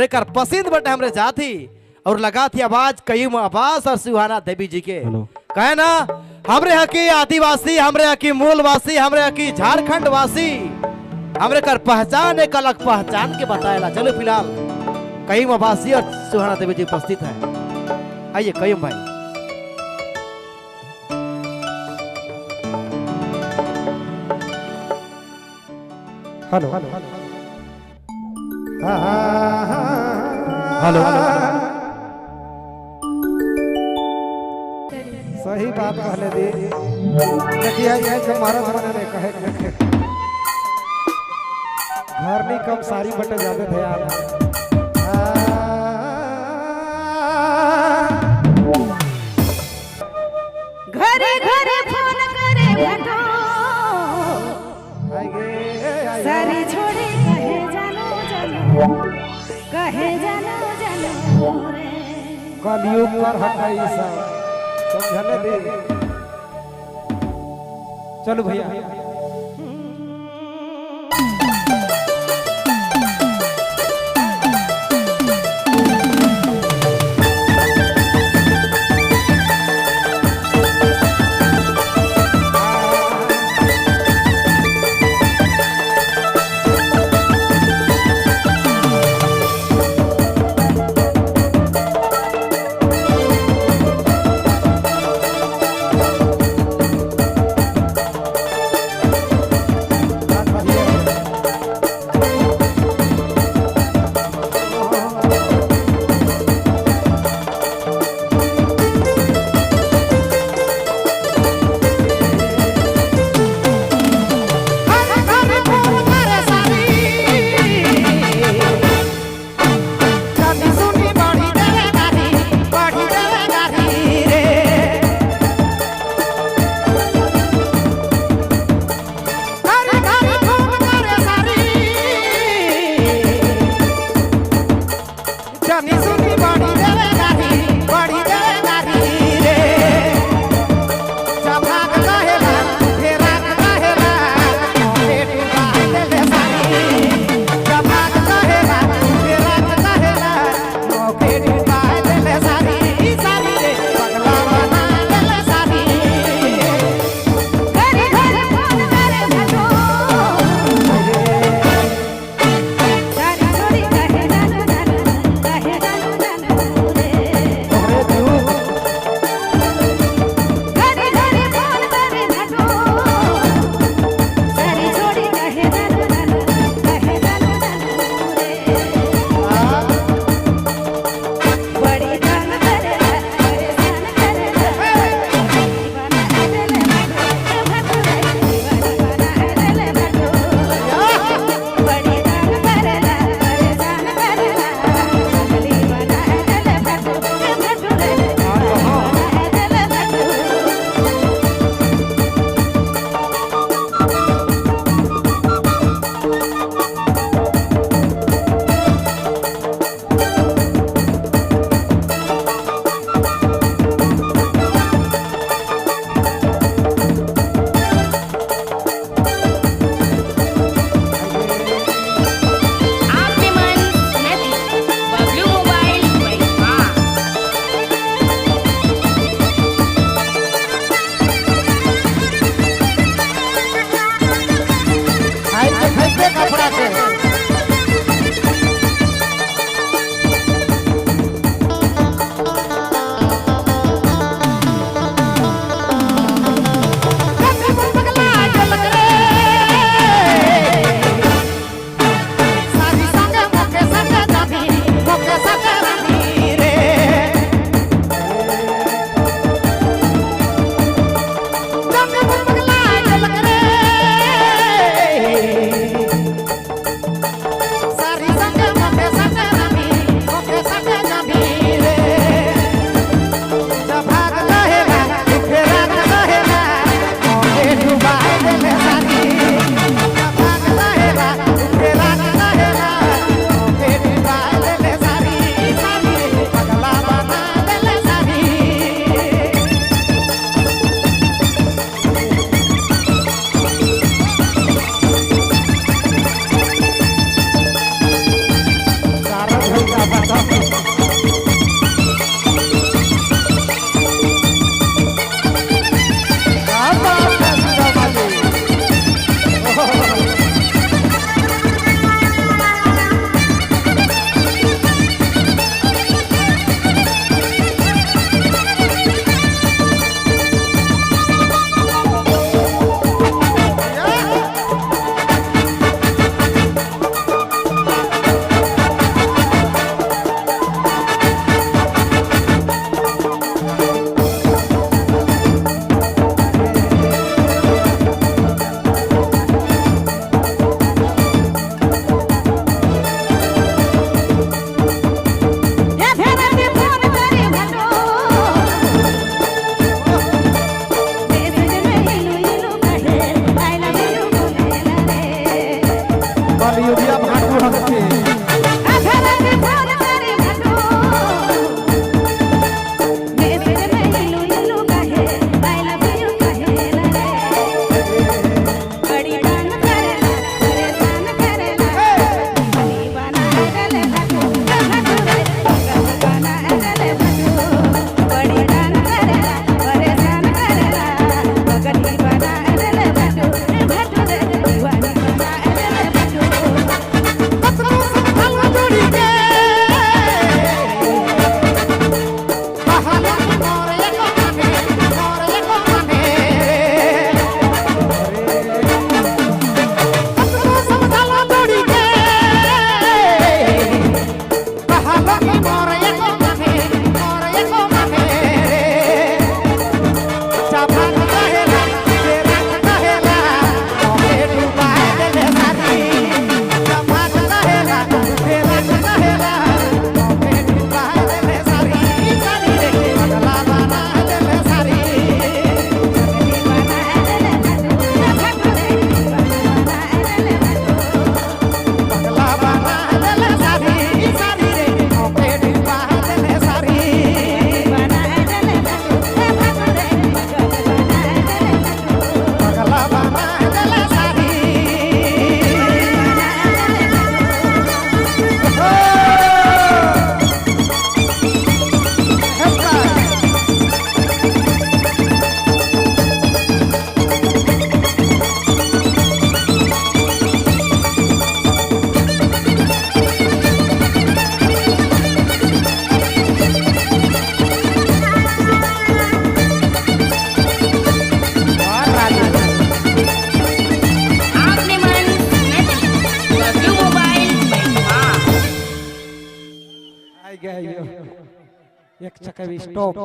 और एक पसंद बटे हमरे जाती और लगा थी आवाज कईम आवाज और सुहाना देवी जी के कहे ना हमरे हकी आदिवासी हमरे हकी मूलवासी हमरे हकी झारखंड वासी हमरे कर पहचान एक अलग पहचान के बताएला। चलो फिलहाल कईम आवासी और सुहाना देवी जी उपस्थित है। आइए कईम भाई। हेलो हेलो सही बात कहले दी देखिए ये जो महाराज बने ने कहे घर नहीं कम सारी बटे ज्यादा ध्यान घरे घरे फोन करे भटो सारी छोड़े कहे जानो जानो कहे जानो जानो रे कलयुग पर हटाई सब समझले दे। चलो भैया एक चक्कर स्टॉप